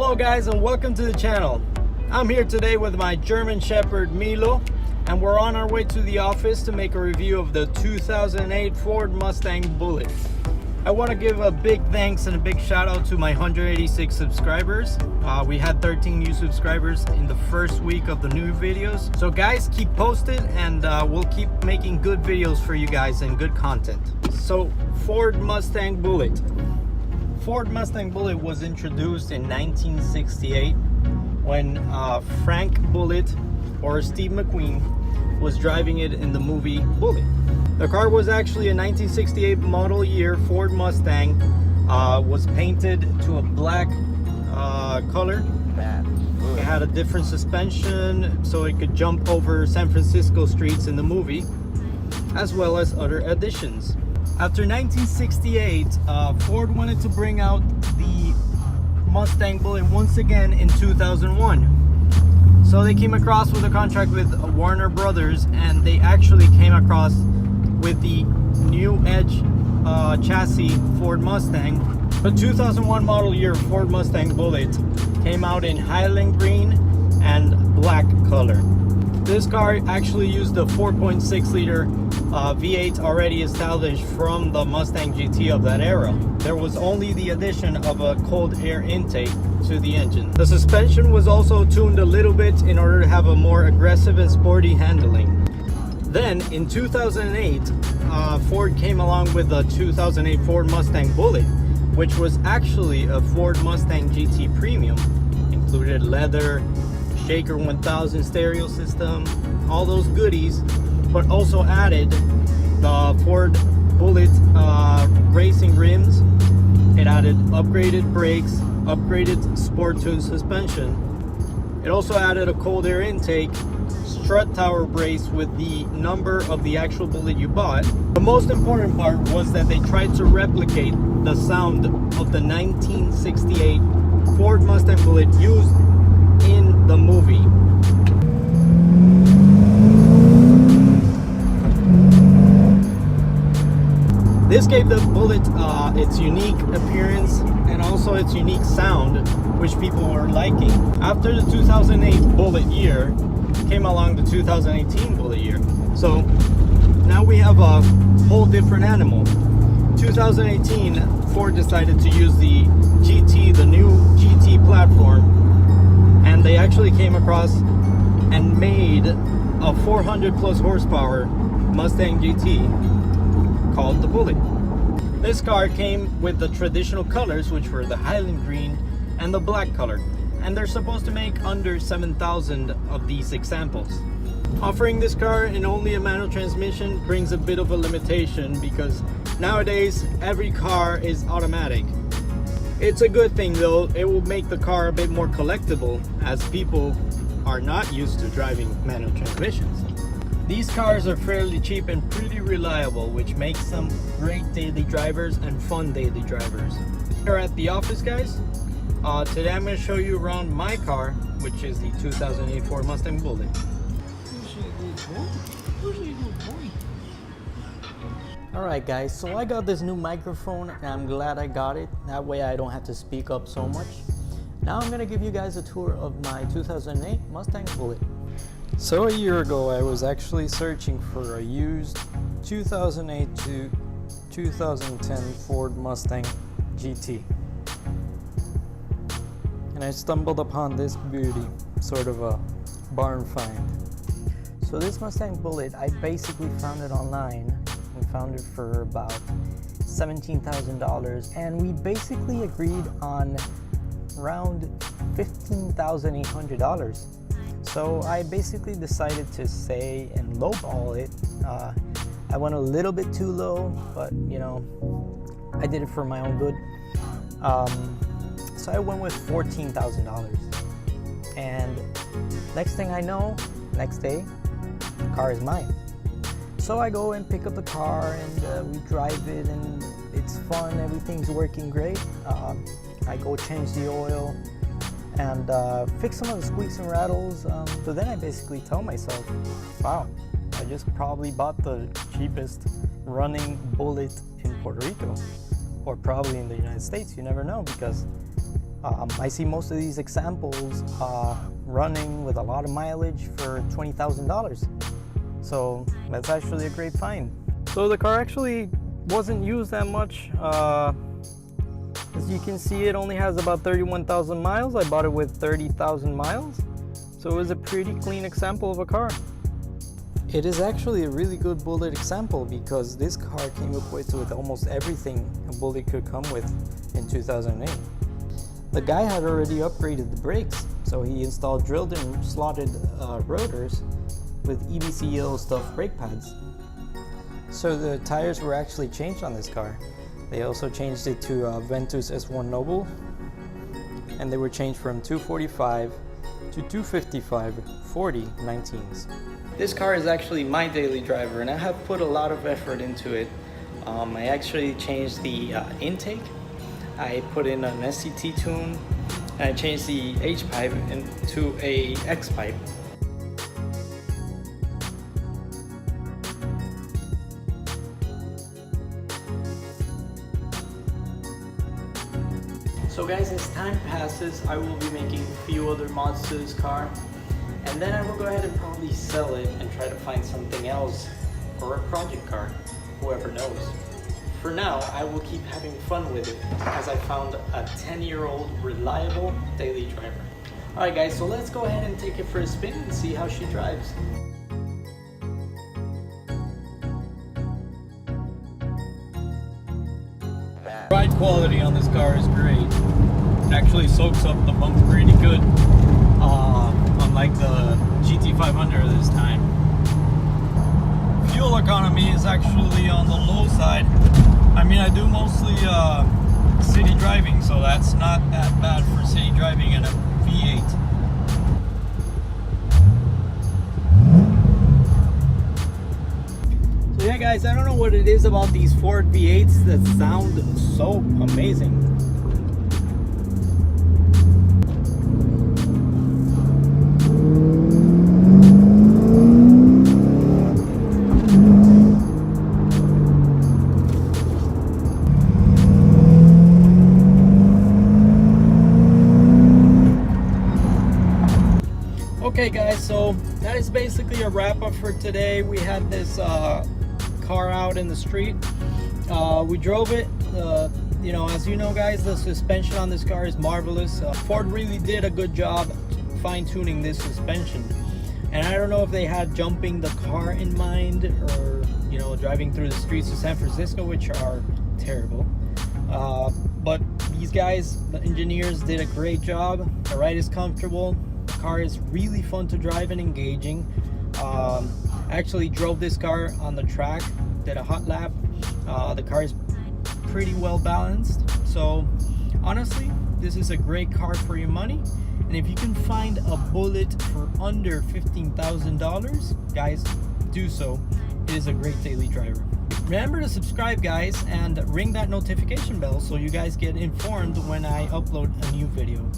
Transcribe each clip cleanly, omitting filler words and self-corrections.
Hello guys, and welcome to the channel. I'm here today with my German Shepherd Milo, and we're on our way to the office to make a review of the 2008 Ford Mustang Bullitt. I want to give a big thanks and a big shout out to my 186 subscribers. We had 13 new subscribers in the first week of the new videos. So guys, keep posted, and we'll keep making good videos for you guys and good content. So Ford Mustang Bullitt. Ford Mustang Bullitt was introduced in 1968 when Frank Bullitt, or Steve McQueen, was driving it in the movie Bullitt. The car was actually a 1968 model year Ford Mustang, was painted to a black color. It had a different suspension so it could jump over San Francisco streets in the movie, as well as other additions. After 1968, Ford wanted to bring out the Mustang Bullitt once again in 2001. So they came across with a contract with Warner Brothers, and they actually came across with the new Edge chassis Ford Mustang. The 2001 model year Ford Mustang Bullitt came out in Highland green and black color. This car actually used the 4.6 liter V8 already established from the Mustang GT of that era. There was only the addition of a cold air intake to the engine. The suspension was also tuned a little bit in order to have a more aggressive and sporty handling. Then in 2008, Ford came along with the 2008 Ford Mustang Bullitt, which was actually a Ford Mustang GT Premium. Included leather, Shaker 1000 stereo system, all those goodies, but also added the Ford Bullitt racing rims. It added upgraded brakes, upgraded sport tune suspension. It also added a cold air intake, strut tower brace with the number of the actual Bullitt you bought. The most important part was that they tried to replicate the sound of the 1968 Ford Mustang Bullitt used in the movie. This gave the Bullitt its unique appearance and also its unique sound, which people were liking. After the 2008 Bullitt year came along the 2018 Bullitt year. So now we have a whole different animal. 2018, Ford decided to use the GT, the new GT platform, and they actually came across and made a 400 plus horsepower Mustang GT called the Bullitt. This car came with the traditional colors, which were the Highland green and the black color, and they're supposed to make under 7,000 of these examples. Offering this car in only a manual transmission brings a bit of a limitation, because nowadays every car is automatic. It's a good thing though. It will make the car a bit more collectible, as people are not used to driving manual transmissions. These cars are fairly cheap and pretty reliable, which makes them great daily drivers and fun daily drivers. Here at the office, guys. Today I'm going to show you around my car, which is the 2008 Ford Mustang Bullitt. Alright guys, so I got this new microphone and I'm glad I got it. That way I don't have to speak up so much. Now I'm going to give you guys a tour of my 2008 Mustang Bullitt. So a year ago I was actually searching for a used 2008 to 2010 Ford Mustang GT. And I stumbled upon this beauty, sort of a barn find. So this Mustang Bullitt, I basically found it online and found it for about $17,000, and we basically agreed on around $15,800. So I basically decided to say and lowball it. I went a little bit too low, but you know, I did it for my own good. So I went with $14,000, and next thing I know, next day, the car is mine. So I go and pick up the car, and we drive it, and it's fun, everything's working great. I go change the oil and fix some of the squeaks and rattles, but then I basically tell myself, wow, I just probably bought the cheapest running Bullitt in Puerto Rico, or probably in the United States, you never know, because I see most of these examples running with a lot of mileage for $20,000. So that's actually a great find. So the car actually wasn't used that much. As you can see, it only has about 31,000 miles. I bought it with 30,000 miles. So it was a pretty clean example of a car. It is actually a really good Bullitt example because this car came equipped with almost everything a Bullitt could come with in 2008. The guy had already upgraded the brakes, so he installed drilled and slotted rotors with EBC yellow stuff brake pads. So the tires were actually changed on this car. They also changed it to Ventus S1 Noble, and they were changed from 245 to 255 40 19s. This car is actually my daily driver, and I have put a lot of effort into it. I actually changed the intake. I put in an SCT tune, and I changed the H pipe into a X pipe. So guys, as time passes, I will be making a few other mods to this car, and then I will go ahead and probably sell it and try to find something else, or a project car, whoever knows. For now, I will keep having fun with it, as I found a 10-year-old reliable daily driver. Alright guys, so let's go ahead and take it for a spin and see how she drives. Ride quality on this car is great. It actually soaks up the bumps pretty good, unlike the GT500 this time. Fuel economy is actually on the low side. I mean, I do mostly city driving, so that's not that bad for city driving in a V8. So yeah guys, I don't know what it is about these Ford V8s that sound so amazing. Okay guys, so that is basically a wrap up for today. We had this car out in the street. We drove it. You know, as you know guys, the suspension on this car is marvelous. Ford really did a good job fine-tuning this suspension. And I don't know if they had jumping the car in mind, or, you know, driving through the streets of San Francisco, which are terrible. But these guys, the engineers, did a great job. The ride is comfortable. The car is really fun to drive and engaging. I actually drove this car on the track, did a hot lap. The car is pretty well balanced. So honestly, this is a great car for your money. And if you can find a Bullitt for under $15,000, guys, do so. It is a great daily driver. Remember to subscribe guys, and ring that notification bell so you guys get informed when I upload a new video.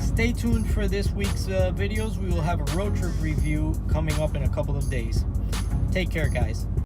Stay tuned for this week's videos. We will have a road trip review coming up in a couple of days. Take care guys.